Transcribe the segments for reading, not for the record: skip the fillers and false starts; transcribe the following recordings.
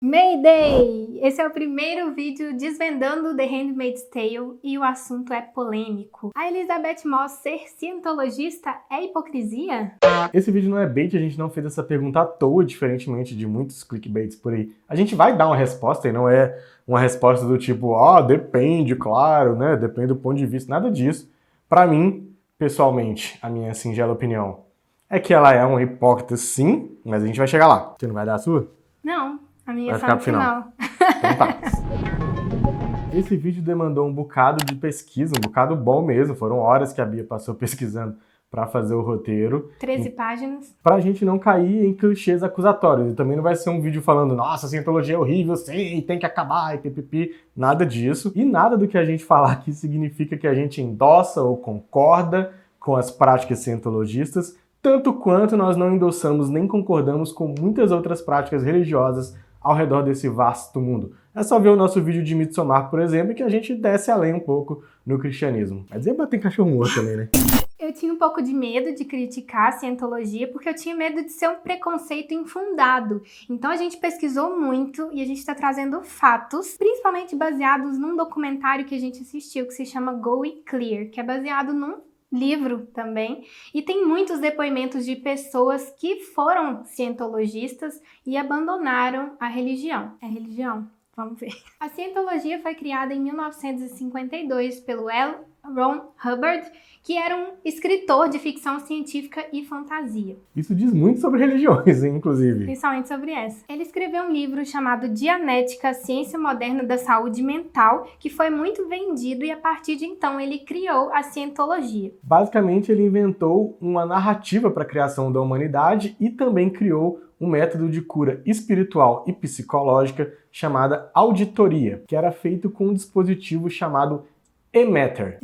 Mayday! Esse é o primeiro vídeo desvendando The Handmaid's Tale e o assunto é polêmico. A Elizabeth Moss ser cientologista é hipocrisia? Esse vídeo não é bait, a gente não fez essa pergunta à toa, diferentemente de muitos clickbaits por aí. A gente vai dar uma resposta e não é uma resposta do tipo, depende, claro, né? Depende do ponto de vista, nada disso. Pra mim, pessoalmente, a minha singela opinião é que ela é uma hipócrita sim, mas a gente vai chegar lá. Você não vai dar a sua? Não, a minha Vai só ficar no pro final. Então tá. Esse vídeo demandou um bocado de pesquisa, um bocado bom mesmo. Foram horas que a Bia passou pesquisando pra fazer o roteiro. 13 páginas. Pra gente não cair em clichês acusatórios. E também não vai ser um vídeo falando, nossa, a cientologia é horrível, sim, tem que acabar, e pipipi. Nada disso. E nada do que a gente falar aqui significa que a gente endossa ou concorda com as práticas cientologistas, tanto quanto nós não endossamos nem concordamos com muitas outras práticas religiosas ao redor desse vasto mundo. É só ver o nosso vídeo de Midsommar, por exemplo, que a gente desce além um pouco no cristianismo. Mas é bater cachorro morto também, né? Eu tinha um pouco de medo de criticar a cientologia porque eu tinha medo de ser um preconceito infundado. Então a gente pesquisou muito e a gente está trazendo fatos, principalmente baseados num documentário que a gente assistiu que se chama Go It Clear, que é baseado num livro também, e tem muitos depoimentos de pessoas que foram cientologistas e abandonaram a religião. É religião? Vamos ver. A cientologia foi criada em 1952 pelo L. Ron Hubbard, que era um escritor de ficção científica e fantasia. Isso diz muito sobre religiões, hein, inclusive. Principalmente sobre essa. Ele escreveu um livro chamado Dianética, Ciência Moderna da Saúde Mental, que foi muito vendido e a partir de então ele criou a cientologia. Basicamente, ele inventou uma narrativa para a criação da humanidade e também criou um método de cura espiritual e psicológica chamada auditoria, que era feito com um dispositivo chamado Emeter.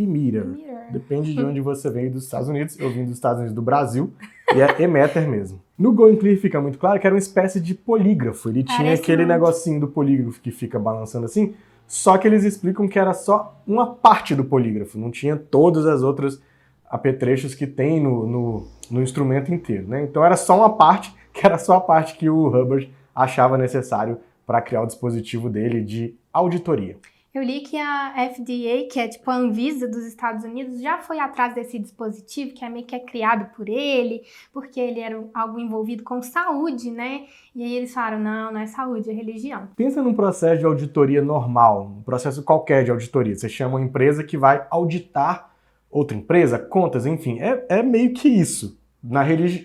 Depende de onde você veio dos Estados Unidos. Eu vim dos Estados Unidos do Brasil e é Emeter mesmo. No Going Clear fica muito claro que era uma espécie de polígrafo. Ele tinha aquele negocinho do polígrafo que fica balançando assim, só que eles explicam que era só uma parte do polígrafo, não tinha todas as outras apetrechos que tem no instrumento inteiro, né? Então era só uma parte, que era só a parte que o Hubbard achava necessário para criar o dispositivo dele de auditoria. Eu li que a FDA, que é tipo a Anvisa dos Estados Unidos, já foi atrás desse dispositivo, que é meio que criado por ele, porque ele era algo envolvido com saúde, né? E aí eles falaram, não é saúde, é religião. Pensa num processo de auditoria normal, um processo qualquer de auditoria. Você chama uma empresa que vai auditar outra empresa, contas, enfim. É meio que isso,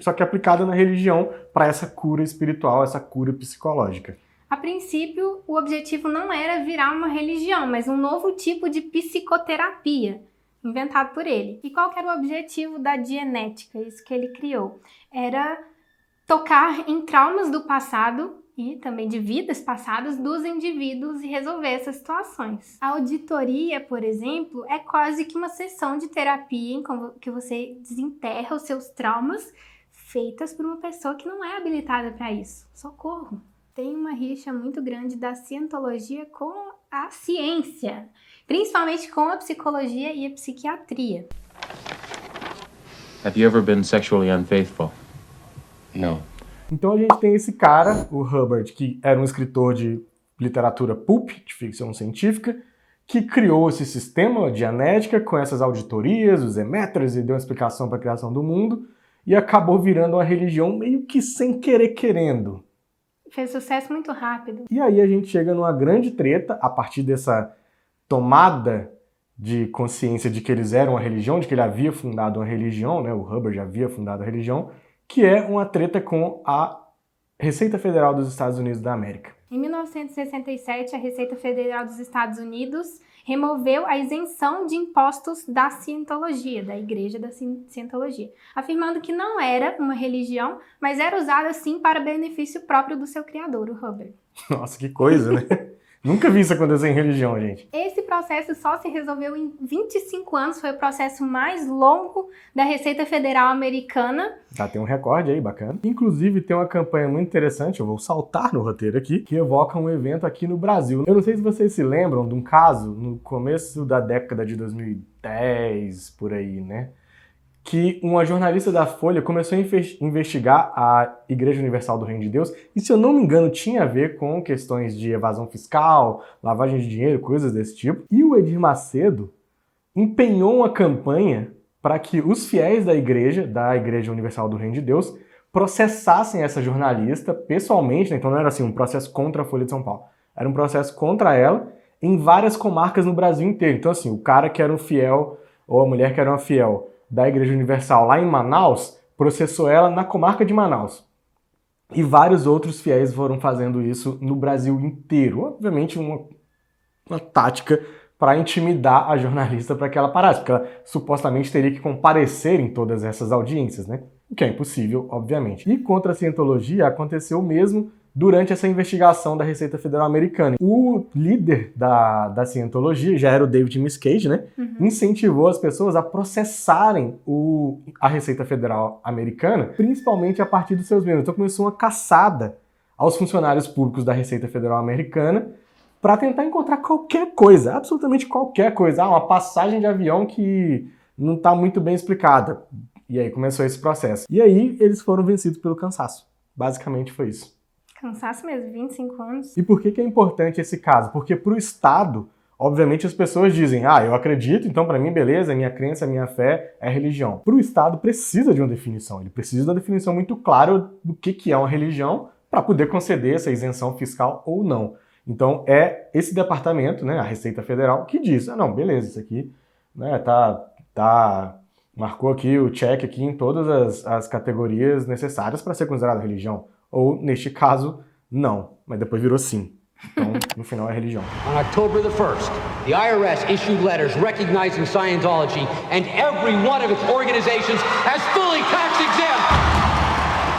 só que aplicada na religião para essa cura espiritual, essa cura psicológica. A princípio, o objetivo não era virar uma religião, mas um novo tipo de psicoterapia, inventado por ele. E qual que era o objetivo da Dianética, isso que ele criou? Era tocar em traumas do passado e também de vidas passadas dos indivíduos e resolver essas situações. A auditoria, por exemplo, é quase que uma sessão de terapia em que você desenterra os seus traumas feitas por uma pessoa que não é habilitada para isso. Socorro! Tem uma rixa muito grande da cientologia com a ciência, principalmente com a psicologia e a psiquiatria. Have you ever been sexually unfaithful? No. Então a gente tem esse cara, o Hubbard, que era um escritor de literatura pulp, de ficção científica, que criou esse sistema Dianética com essas auditorias, os emeters, e deu uma explicação para a criação do mundo, e acabou virando uma religião meio que sem querer querendo. Fez sucesso muito rápido. E aí a gente chega numa grande treta, a partir dessa tomada de consciência de que eles eram uma religião, de que ele havia fundado uma religião, né? O Hubbard já havia fundado a religião, que é uma treta com a Receita Federal dos Estados Unidos da América. Em 1967, a Receita Federal dos Estados Unidos removeu a isenção de impostos da cientologia, da Igreja da Cientologia, afirmando que não era uma religião, mas era usada sim para benefício próprio do seu criador, o Hubbard. Nossa, que coisa, né? Nunca vi isso acontecer em religião, gente. Esse processo só se resolveu em 25 anos, foi o processo mais longo da Receita Federal americana. Já tem um recorde aí, bacana. Inclusive tem uma campanha muito interessante, eu vou saltar no roteiro aqui, que evoca um evento aqui no Brasil. Eu não sei se vocês se lembram de um caso no começo da década de 2010, por aí, né? que uma jornalista da Folha começou a investigar a Igreja Universal do Reino de Deus, e se eu não me engano tinha a ver com questões de evasão fiscal, lavagem de dinheiro, coisas desse tipo. E o Edir Macedo empenhou uma campanha para que os fiéis da Igreja Universal do Reino de Deus, processassem essa jornalista pessoalmente, né? Então não era assim um processo contra a Folha de São Paulo, era um processo contra ela em várias comarcas no Brasil inteiro. Então assim, o cara que era um fiel, ou a mulher que era uma fiel da Igreja Universal lá em Manaus, processou ela na comarca de Manaus. E vários outros fiéis foram fazendo isso no Brasil inteiro. Obviamente uma tática para intimidar a jornalista para que ela parasse, porque ela supostamente teria que comparecer em todas essas audiências, né? O que é impossível, obviamente. E contra a cientologia aconteceu o mesmo durante essa investigação da Receita Federal Americana. O líder da cientologia, já era o David Miscavige, né? Incentivou as pessoas a processarem a Receita Federal Americana, principalmente a partir dos seus membros. Então começou uma caçada aos funcionários públicos da Receita Federal Americana para tentar encontrar qualquer coisa, absolutamente qualquer coisa. Uma passagem de avião que não está muito bem explicada. E aí começou esse processo. E aí eles foram vencidos pelo cansaço. Basicamente foi isso. Cansaço mesmo, 25 anos. E por que é importante esse caso? Porque para o Estado, obviamente as pessoas dizem, eu acredito, então para mim beleza, minha crença, minha fé é religião. Para o Estado precisa de uma definição, ele precisa de uma definição muito clara do que é uma religião para poder conceder essa isenção fiscal ou não. Então é esse departamento, né, a Receita Federal, que diz, não, beleza, isso aqui, né, marcou aqui o check aqui em todas as categorias necessárias para ser considerado religião. Ou, neste caso, não. Mas depois virou sim. Então, no final é religião. On October the 1st, the IRS issued letters recognizing Scientology and every one of its organizations as fully tax-exempt.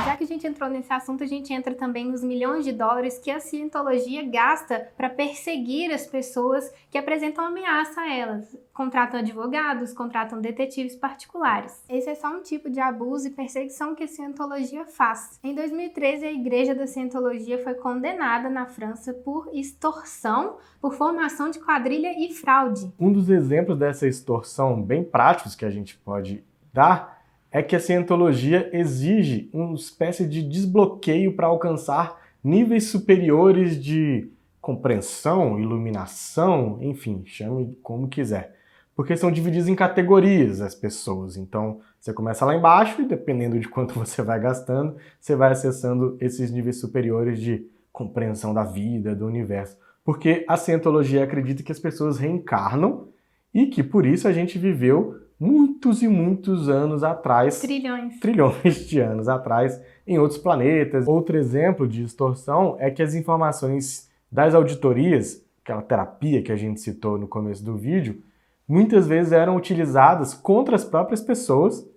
Já que a gente entrou nesse assunto, a gente entra também nos milhões de dólares que a cientologia gasta para perseguir as pessoas que apresentam ameaça a elas. Contratam advogados, contratam detetives particulares. Esse é só um tipo de abuso e perseguição que a cientologia faz. Em 2013, a Igreja da Cientologia foi condenada na França por extorsão, por formação de quadrilha e fraude. Um dos exemplos dessa extorsão bem práticos que a gente pode dar é que a cientologia exige uma espécie de desbloqueio para alcançar níveis superiores de compreensão, iluminação, enfim, chame como quiser. Porque são divididas em categorias as pessoas. Então, você começa lá embaixo e, dependendo de quanto você vai gastando, você vai acessando esses níveis superiores de compreensão da vida, do universo. Porque a cientologia acredita que as pessoas reencarnam e que, por isso, a gente viveu muitos e muitos anos atrás, trilhões de anos atrás, em outros planetas. Outro exemplo de extorsão é que as informações das auditorias, aquela terapia que a gente citou no começo do vídeo, muitas vezes eram utilizadas contra as próprias pessoas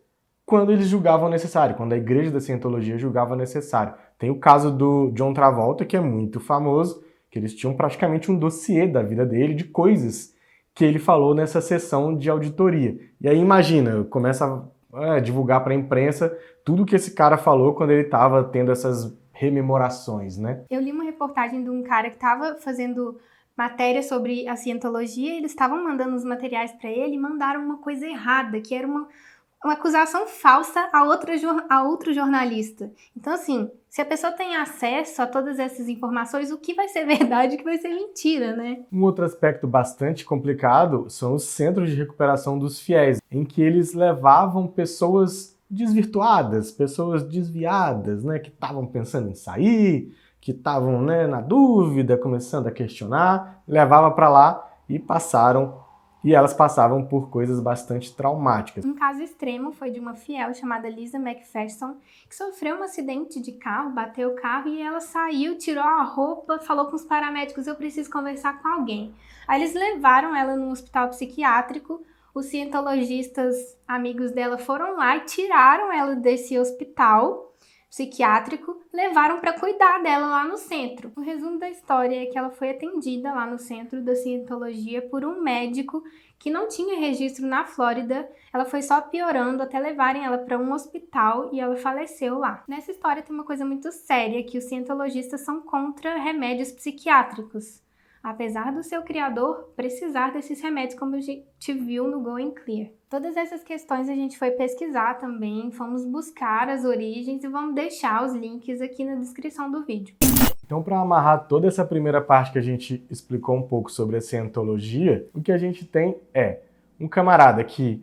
quando eles julgavam necessário, quando a Igreja da Cientologia julgava necessário. Tem o caso do John Travolta, que é muito famoso, que eles tinham praticamente um dossiê da vida dele, de coisas que ele falou nessa sessão de auditoria. E aí imagina, começa a divulgar para a imprensa tudo que esse cara falou quando ele estava tendo essas rememorações, né? Eu li uma reportagem de um cara que estava fazendo matéria sobre a cientologia, e eles estavam mandando os materiais para ele e mandaram uma coisa errada, que era uma acusação falsa a outro jornalista. Então, assim, se a pessoa tem acesso a todas essas informações, o que vai ser verdade e o que vai ser mentira, né? Um outro aspecto bastante complicado são os centros de recuperação dos fiéis, em que eles levavam pessoas desvirtuadas, pessoas desviadas, né, que estavam pensando em sair, que estavam, né, na dúvida, começando a questionar, levava para lá e elas passavam por coisas bastante traumáticas. Um caso extremo foi de uma fiel chamada Lisa McPherson, que sofreu um acidente de carro, bateu o carro e ela saiu, tirou a roupa, falou com os paramédicos, eu preciso conversar com alguém. Aí eles levaram ela num hospital psiquiátrico, os cientologistas amigos dela foram lá e tiraram ela desse hospital psiquiátrico, levaram para cuidar dela lá no centro. O resumo da história é que ela foi atendida lá no centro da cientologia por um médico que não tinha registro na Flórida. Ela foi só piorando até levarem ela para um hospital e ela faleceu lá. Nessa história tem uma coisa muito séria, que os cientologistas são contra remédios psiquiátricos. apesar do seu criador precisar desses remédios, como a gente viu no Going Clear. Todas essas questões a gente foi pesquisar também, fomos buscar as origens e vamos deixar os links aqui na descrição do vídeo. Então, para amarrar toda essa primeira parte que a gente explicou um pouco sobre a cientologia, o que a gente tem é um camarada que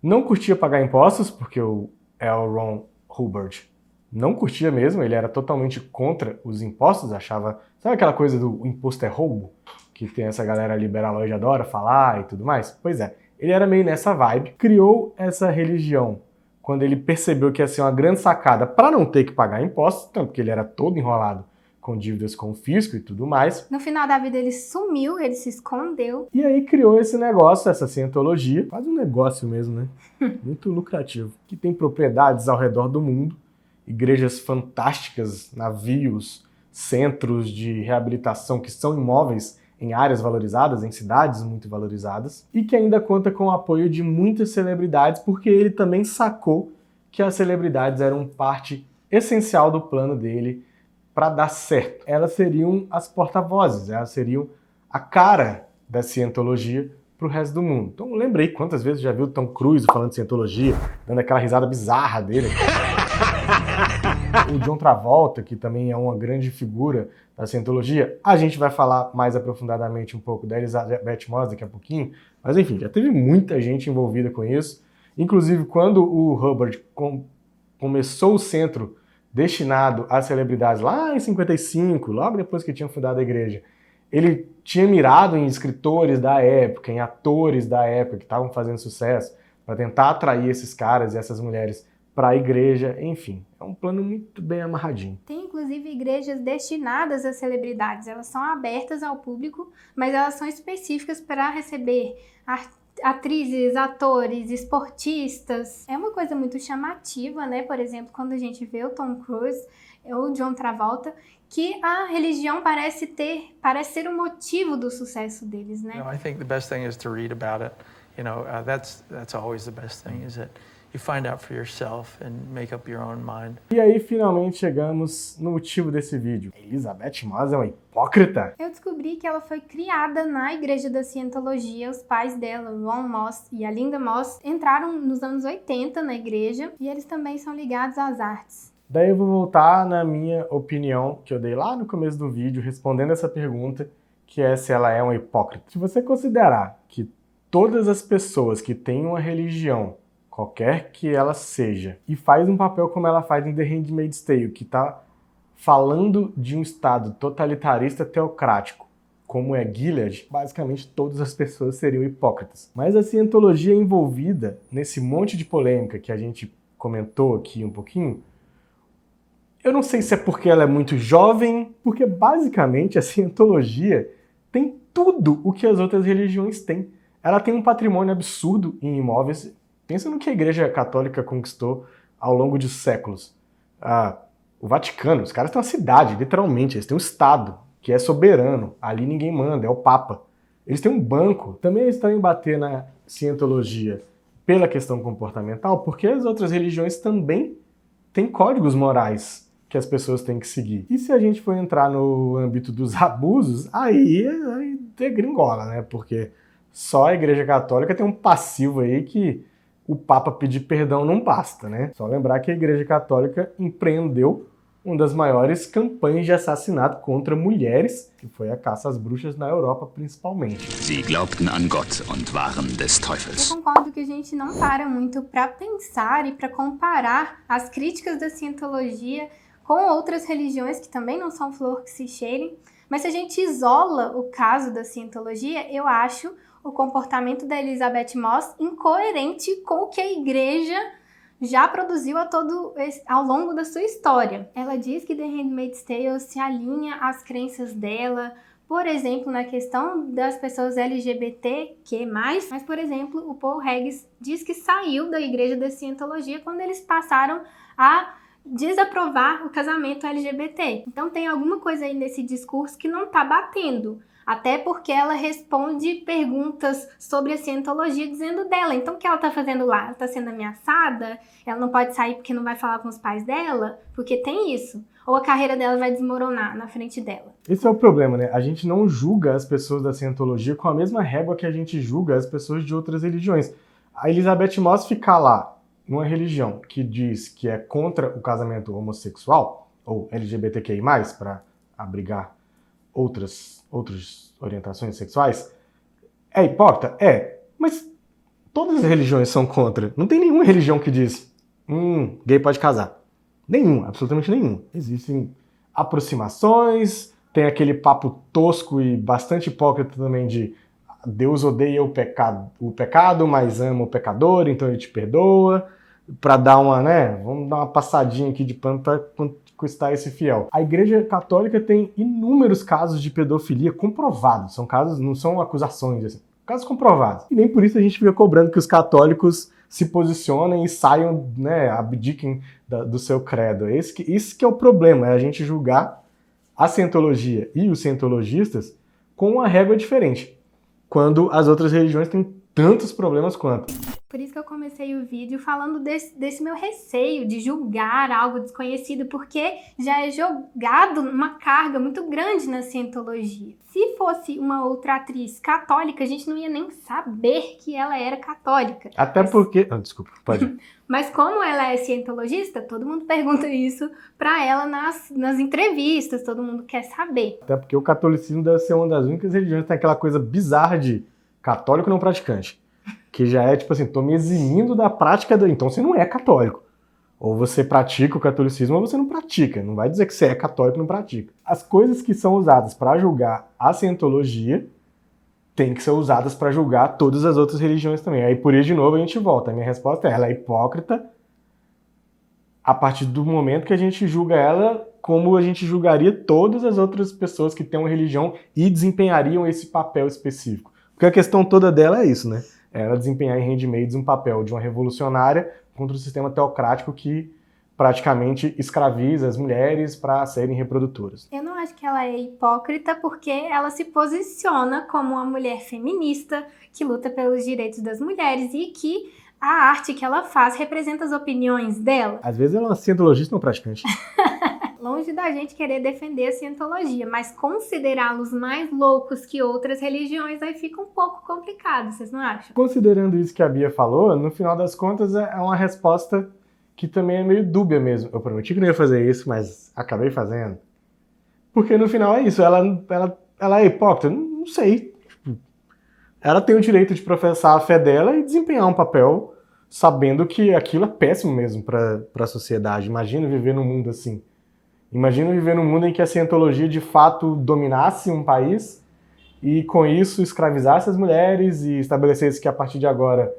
não curtia pagar impostos, porque o L. Ron Hubbard não curtia mesmo, ele era totalmente contra os impostos, achava... Sabe aquela coisa do imposto é roubo? Que tem essa galera liberal hoje adora falar e tudo mais? Pois é, ele era meio nessa vibe, criou essa religião quando ele percebeu que ia ser uma grande sacada para não ter que pagar impostos, tanto que ele era todo enrolado com dívidas com o fisco e tudo mais. No final da vida ele sumiu, ele se escondeu. E aí criou esse negócio, essa cientologia, quase um negócio mesmo, né? Muito lucrativo. Que tem propriedades ao redor do mundo, igrejas fantásticas, navios, centros de reabilitação que são imóveis em áreas valorizadas, em cidades muito valorizadas, e que ainda conta com o apoio de muitas celebridades, porque ele também sacou que as celebridades eram parte essencial do plano dele para dar certo. Elas seriam as porta-vozes, elas seriam a cara da cientologia para o resto do mundo. Então lembrei quantas vezes já viu o Tom Cruise falando de cientologia, dando aquela risada bizarra dele. O John Travolta, que também é uma grande figura da cientologia. A gente vai falar mais aprofundadamente um pouco da Elizabeth Moss daqui a pouquinho, mas enfim, já teve muita gente envolvida com isso. Inclusive, quando o Hubbard começou o centro destinado às celebridades lá em 55, logo depois que tinham fundado a igreja, ele tinha mirado em escritores da época, em atores da época que estavam fazendo sucesso, para tentar atrair esses caras e essas mulheres para a igreja, enfim. É um plano muito bem amarradinho. Tem inclusive igrejas destinadas a celebridades, elas são abertas ao público, mas elas são específicas para receber atrizes, atores, esportistas. É uma coisa muito chamativa, né? Por exemplo, quando a gente vê o Tom Cruise ou o John Travolta, que a religião parece ser o motivo do sucesso deles, né? I think the best thing is to read about it. That's always the best thing, is that you find out for yourself and make up your own mind. E aí, finalmente, chegamos no motivo desse vídeo. Elizabeth Moss é uma hipócrita? Eu descobri que ela foi criada na Igreja da Cientologia. Os pais dela, Ron Moss e a Linda Moss, entraram nos anos 80 na igreja e eles também são ligados às artes. Daí eu vou voltar na minha opinião, que eu dei lá no começo do vídeo, respondendo essa pergunta, que é se ela é uma hipócrita. Se você considerar que todas as pessoas que têm uma religião, qualquer que ela seja, e faz um papel como ela faz em The Handmaid's Tale, que está falando de um estado totalitarista teocrático, como é Gilead, basicamente todas as pessoas seriam hipócritas. Mas a cientologia envolvida nesse monte de polêmica que a gente comentou aqui um pouquinho, eu não sei se é porque ela é muito jovem, porque basicamente a cientologia tem tudo o que as outras religiões têm. Ela tem um patrimônio absurdo em imóveis. Pensa no que a Igreja Católica conquistou ao longo de séculos. O Vaticano, os caras têm uma cidade, literalmente, eles têm um Estado que é soberano, ali ninguém manda, é o Papa. Eles têm um banco. Também é estranho bater na cientologia pela questão comportamental, porque as outras religiões também têm códigos morais que as pessoas têm que seguir. E se a gente for entrar no âmbito dos abusos, aí degringola, né? Porque só a Igreja Católica tem um passivo aí que o Papa pedir perdão não basta, né? Só lembrar que a Igreja Católica empreendeu uma das maiores campanhas de assassinato contra mulheres, que foi a caça às bruxas na Europa, principalmente. Sie glaubten an Gott und waren des Teufels. Eu concordo que a gente não para muito para pensar e para comparar as críticas da cientologia com outras religiões que também não são flor que se cheirem, mas se a gente isola o caso da cientologia, eu acho o comportamento da Elizabeth Moss incoerente com o que a igreja já produziu ao longo da sua história. Ela diz que The Handmaid's Tale se alinha às crenças dela, por exemplo, na questão das pessoas LGBTQ+, mas, por exemplo, o Paul Regis diz que saiu da igreja da cientologia quando eles passaram a desaprovar o casamento LGBT. Então tem alguma coisa aí nesse discurso que não tá batendo. Até porque ela responde perguntas sobre a cientologia dizendo dela. Então o que ela tá fazendo lá? Ela tá sendo ameaçada? Ela não pode sair porque não vai falar com os pais dela? Porque tem isso. Ou a carreira dela vai desmoronar na frente dela. Esse é o problema, né? A gente não julga as pessoas da cientologia com a mesma régua que a gente julga as pessoas de outras religiões. A Elizabeth Moss ficar lá numa religião que diz que é contra o casamento homossexual, ou LGBTQI+, para abrigar outras orientações sexuais, é hipócrita? É. Mas todas as religiões são contra. Não tem nenhuma religião que diz gay pode casar. Nenhum, absolutamente nenhum. Existem aproximações, tem aquele papo tosco e bastante hipócrita também de Deus odeia o pecado, mas ama o pecador, então ele te perdoa, para dar uma, né, vamos dar uma passadinha aqui de pano para conquistar esse fiel. A Igreja Católica tem inúmeros casos de pedofilia comprovados, são casos, não são acusações, assim, casos comprovados. E nem por isso a gente fica cobrando que os católicos se posicionem e saiam, né, abdiquem do seu credo. Esse que é o problema, é a gente julgar a cientologia e os cientologistas com uma régua diferente, quando as outras religiões têm tantos problemas quanto. Por isso que eu comecei o vídeo falando desse meu receio de julgar algo desconhecido, porque já é jogado uma carga muito grande na cientologia. Se fosse uma outra atriz católica, a gente não ia nem saber que ela era católica. Até porque... desculpa, pode. Mas como ela é cientologista, todo mundo pergunta isso pra ela nas entrevistas, todo mundo quer saber. Até porque o catolicismo deve ser uma das únicas religiões que tem aquela coisa bizarra de católico não praticante. Que já é tipo assim, tô me eximindo da prática, então você não é católico. Ou você pratica o catolicismo ou você não pratica. Não vai dizer que você é católico e não pratica. As coisas que são usadas para julgar a cientologia têm que ser usadas para julgar todas as outras religiões também. Aí por isso, de novo, a gente volta. A minha resposta é, ela é hipócrita a partir do momento que a gente julga ela como a gente julgaria todas as outras pessoas que têm uma religião e desempenhariam esse papel específico. Porque a questão toda dela é isso, né? Ela desempenhar em Handmaids um papel de uma revolucionária contra o sistema teocrático que praticamente escraviza as mulheres para serem reprodutoras. Eu não acho que ela é hipócrita porque ela se posiciona como uma mulher feminista que luta pelos direitos das mulheres e que a arte que ela faz representa as opiniões dela. Às vezes ela é uma cientologista não praticante. Longe da gente querer defender a cientologia, mas considerá-los mais loucos que outras religiões aí fica um pouco complicado, vocês não acham? Considerando isso que a Bia falou, no final das contas é uma resposta que também é meio dúbia mesmo. Eu prometi que não ia fazer isso, mas acabei fazendo. Porque no final é isso, ela é hipócrita? Não sei. Ela tem o direito de professar a fé dela e desempenhar um papel sabendo que aquilo é péssimo mesmo para a sociedade. Imagina viver num mundo assim. Imagina viver num mundo em que a cientologia de fato dominasse um país e com isso escravizasse as mulheres e estabelecesse que a partir de agora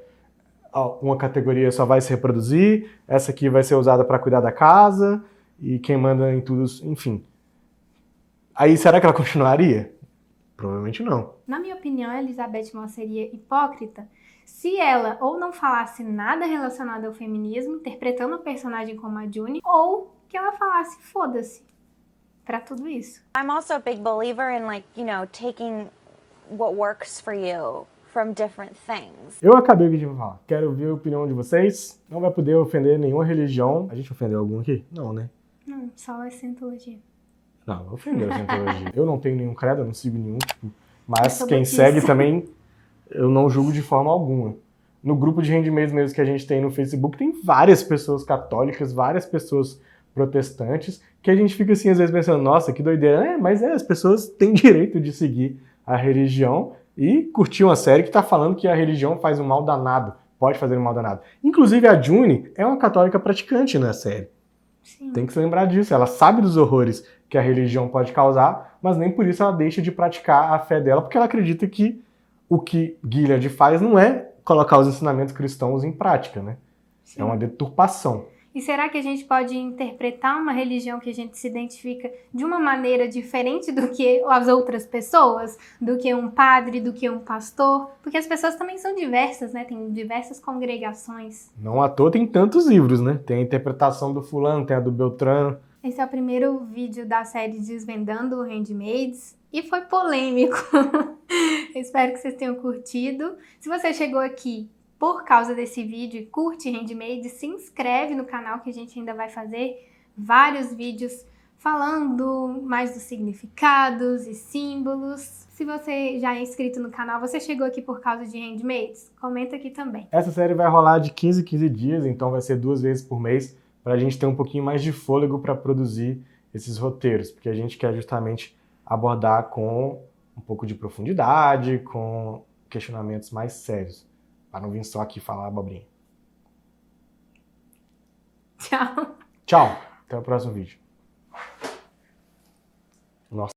uma categoria só vai se reproduzir, essa aqui vai ser usada para cuidar da casa e quem manda em tudo, enfim. Aí será que ela continuaria? Provavelmente não. Na minha opinião, a Elizabeth Moss seria hipócrita se ela ou não falasse nada relacionado ao feminismo, interpretando a personagem como a June, ou que ela falasse foda-se pra tudo isso. I'm also a big believer in taking what works for you from different things. Eu acabei o que a gente vai falar. Quero ouvir a opinião de vocês. Não vai poder ofender nenhuma religião. A gente ofendeu algum aqui? Não, né? Não, só a cientologia. Não, ofendeu a cientologia. Eu não tenho nenhum credo, eu não sigo nenhum. Mas quem segue também, eu não julgo de forma alguma. No grupo de Handmaids mesmo que a gente tem no Facebook, tem várias pessoas católicas, várias pessoas protestantes, que a gente fica assim às vezes pensando, nossa, que doideira. Mas as pessoas têm direito de seguir a religião e curtir uma série que está falando que a religião faz um mal danado, pode fazer um mal danado. Inclusive a June é uma católica praticante na série. Sim. Tem que se lembrar disso, ela sabe dos horrores que a religião pode causar, mas nem por isso ela deixa de praticar a fé dela, porque ela acredita que o que Gilead faz não é colocar os ensinamentos cristãos em prática, né? Sim. É uma deturpação. E será que a gente pode interpretar uma religião que a gente se identifica de uma maneira diferente do que as outras pessoas? Do que um padre, do que um pastor? Porque as pessoas também são diversas, né? Tem diversas congregações. Não à toa tem tantos livros, né? Tem a interpretação do fulano, tem a do Beltrano. Esse é o primeiro vídeo da série Desvendando Handmaids e foi polêmico. Espero que vocês tenham curtido. Se você chegou aqui por causa desse vídeo e curte Handmaids, se inscreve no canal que a gente ainda vai fazer vários vídeos falando mais dos significados e símbolos. Se você já é inscrito no canal, você chegou aqui por causa de Handmaids? Comenta aqui também. Essa série vai rolar de 15 em 15 dias, então vai ser 2 vezes por mês, para a gente ter um pouquinho mais de fôlego para produzir esses roteiros, porque a gente quer justamente abordar com um pouco de profundidade, com questionamentos mais sérios, para não vir só aqui falar abobrinha. Tchau! Tchau, até o próximo vídeo. Nossa.